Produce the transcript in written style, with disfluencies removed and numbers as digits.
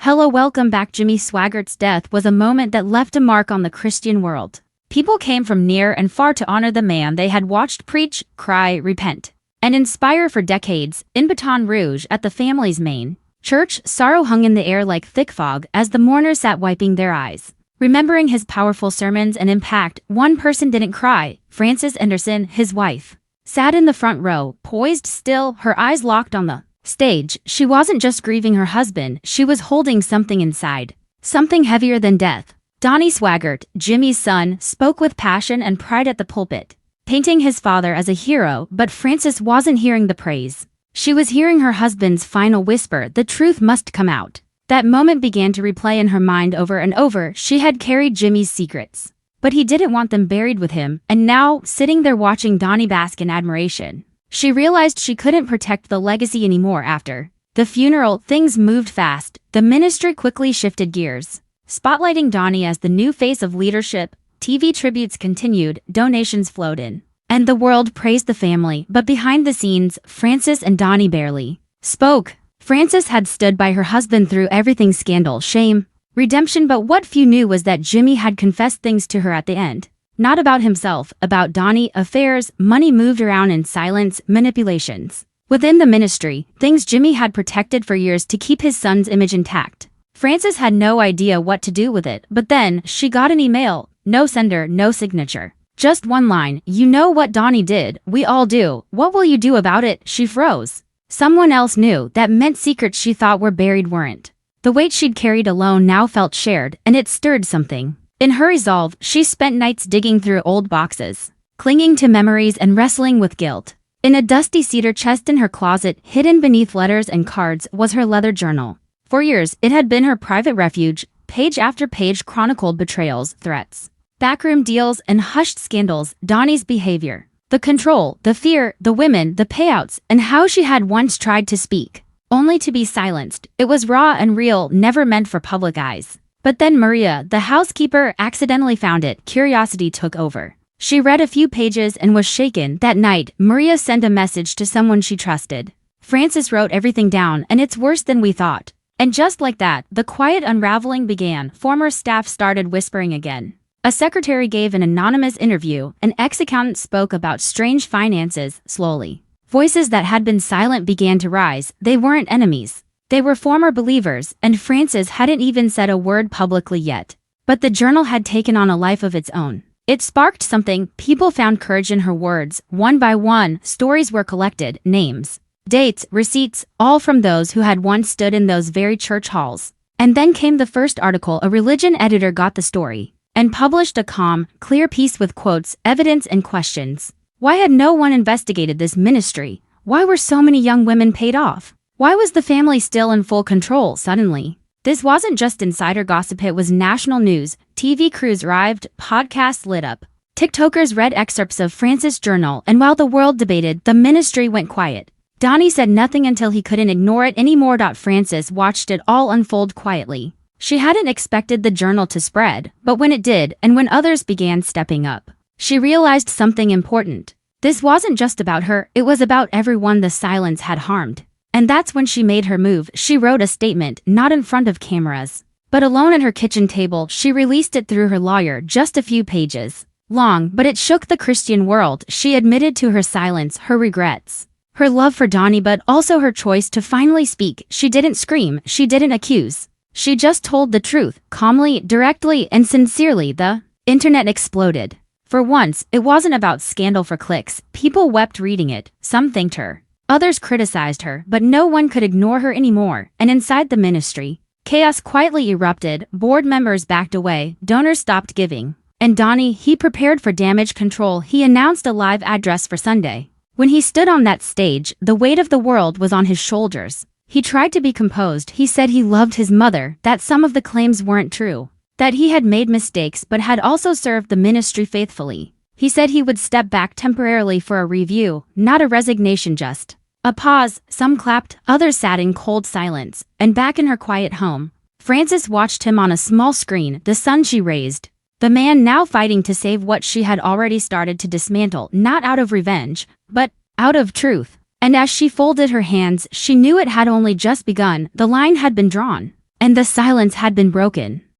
Hello, welcome back. Jimmy Swaggart's death was a moment that left a mark on the Christian world. People came from near and far to honor the man they had watched preach, cry, repent, and inspire for decades. In Baton Rouge, at the family's main church, sorrow hung in the air like thick fog as the mourners sat wiping their eyes. Remembering his powerful sermons and impact, one person didn't cry. Frances Anderson, his wife, sat in the front row, poised still, her eyes locked on the stage. She wasn't just grieving her husband, she was holding something inside. Something heavier than death. Donnie Swaggart, Jimmy's son, spoke with passion and pride at the pulpit, painting his father as a hero, but Frances wasn't hearing the praise. She was hearing her husband's final whisper, the truth must come out. That moment began to replay in her mind over and over. She had carried Jimmy's secrets, but he didn't want them buried with him, and now, sitting there watching Donnie bask in admiration, she realized she couldn't protect the legacy anymore. After the funeral, things moved fast. The ministry quickly shifted gears, spotlighting Donnie as the new face of leadership. TV tributes continued, donations flowed in, and the world praised the family. But behind the scenes, Frances and Donnie barely spoke. Frances had stood by her husband through everything: scandal, shame, redemption, but what few knew was that Jimmy had confessed things to her at the end. Not about himself, about Donnie, affairs, money moved around in silence, manipulations within the ministry, things Jimmy had protected for years to keep his son's image intact. Frances had no idea what to do with it, but then she got an email. No sender, no signature. Just one line: "You know what Donnie did, we all do. What will you do about it?" She froze. Someone else knew. That meant secrets she thought were buried weren't. The weight she'd carried alone now felt shared, and it stirred something. In her resolve, she spent nights digging through old boxes, clinging to memories and wrestling with guilt. In a dusty cedar chest in her closet, hidden beneath letters and cards, was her leather journal. For years, it had been her private refuge. Page after page chronicled betrayals, threats, backroom deals, and hushed scandals. Donnie's behavior, the control, the fear, the women, the payouts, and how she had once tried to speak, only to be silenced. It was raw and real, never meant for public eyes. But then Maria, the housekeeper, accidentally found it. Curiosity took over. She read a few pages and was shaken. That night, Maria sent a message to someone she trusted. "Frances wrote everything down, and it's worse than we thought." And just like that, the quiet unraveling began. Former staff started whispering again. A secretary gave an anonymous interview. An ex-accountant spoke about strange finances. Slowly, voices that had been silent began to rise. They weren't enemies. They were former believers, and Frances hadn't even said a word publicly yet. But the journal had taken on a life of its own. It sparked something. People found courage in her words. One by one, stories were collected, names, dates, receipts, all from those who had once stood in those very church halls. And then came the first article. A religion editor got the story and published a calm, clear piece with quotes, evidence, and questions. Why had no one investigated this ministry? Why were so many young women paid off? Why was the family still in full control suddenly? This wasn't just insider gossip, it was national news. TV crews arrived, podcasts lit up, TikTokers read excerpts of Frances' journal, and while the world debated, the ministry went quiet. Donnie said nothing until he couldn't ignore it anymore. Frances watched it all unfold quietly. She hadn't expected the journal to spread, but when it did, and when others began stepping up, she realized something important. This wasn't just about her, it was about everyone the silence had harmed. And that's when she made her move. She wrote a statement, not in front of cameras, but alone at her kitchen table. She released it through her lawyer, just a few pages long, but it shook the Christian world. She admitted to her silence, her regrets, her love for Donnie, but also her choice to finally speak. She didn't scream, she didn't accuse. She just told the truth, calmly, directly, and sincerely. The internet exploded. For once, it wasn't about scandal for clicks. People wept reading it. Some thanked her, others criticized her, but no one could ignore her anymore. And inside the ministry, chaos quietly erupted. Board members backed away, donors stopped giving. And Donnie, he prepared for damage control. He announced a live address for Sunday. When he stood on that stage, the weight of the world was on his shoulders. He tried to be composed. He said he loved his mother, that some of the claims weren't true, that he had made mistakes but had also served the ministry faithfully. He said he would step back temporarily for a review, not a resignation, just a pause. Some clapped, others sat in cold silence. And back in her quiet home, Frances watched him on a small screen, the son she raised, the man now fighting to save what she had already started to dismantle, not out of revenge, but out of truth. And as she folded her hands, she knew it had only just begun. The line had been drawn. and the silence had been broken.